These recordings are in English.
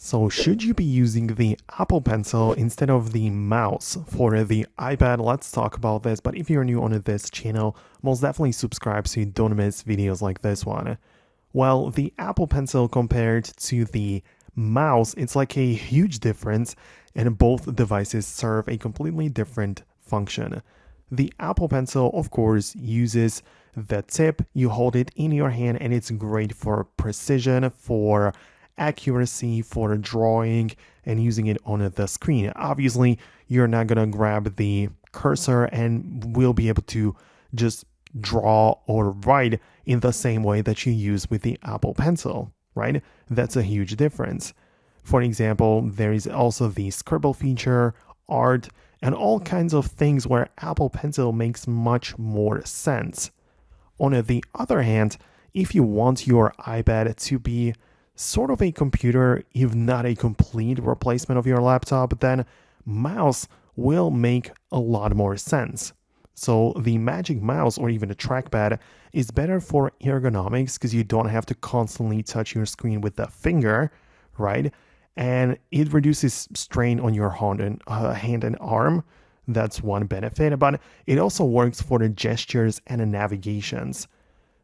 So should you be using the Apple Pencil instead of the mouse for the iPad? Let's talk about this. But if you're new on this channel, most definitely subscribe so you don't miss videos like this one. Well, the Apple Pencil compared to the mouse, it's like a huge difference, and both devices serve a completely different function. The Apple Pencil, of course, uses the tip. You hold it in your hand and it's great for precision, for accuracy, for drawing and using it on the screen. Obviously, you're not going to grab the cursor and will be able to just draw or write in the same way that you use with the Apple Pencil, right? That's a huge difference. For example, there is also the scribble feature, art, and all kinds of things where Apple Pencil makes much more sense. On the other hand, if you want your iPad to be sort of a computer, if not a complete replacement of your laptop, then mouse will make a lot more sense. So the Magic Mouse or even a trackpad is better for ergonomics because you don't have to constantly touch your screen with the finger, right? And it reduces strain on your hand and arm. That's one benefit, but it also works for the gestures and the navigations.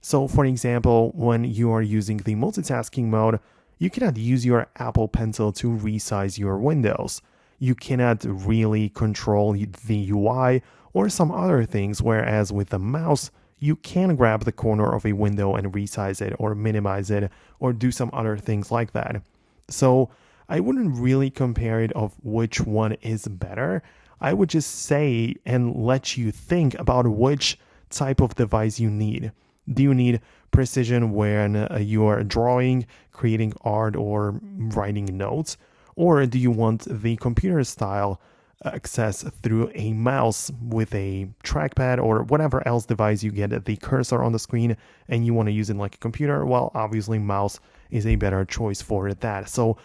So for example, when you are using the multitasking mode, you cannot use your Apple Pencil to resize your windows. You cannot really control the UI or some other things, whereas with the mouse, you can grab the corner of a window and resize it or minimize it or do some other things like that. So I wouldn't really compare it of which one is better. I would just say and let you think about which type of device you need. Do you need precision when you are drawing, creating art, or writing notes? Or do you want the computer style access through a mouse with a trackpad or whatever else device you get the cursor on the screen and you want to use it like a computer? Well, obviously mouse is a better choice for that. So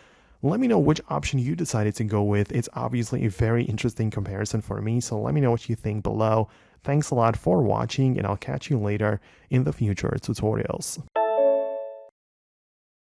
let me know which option you decided to go with. It's obviously a very interesting comparison for me, so let me know what you think below. Thanks a lot for watching, and I'll catch you later in the future tutorials.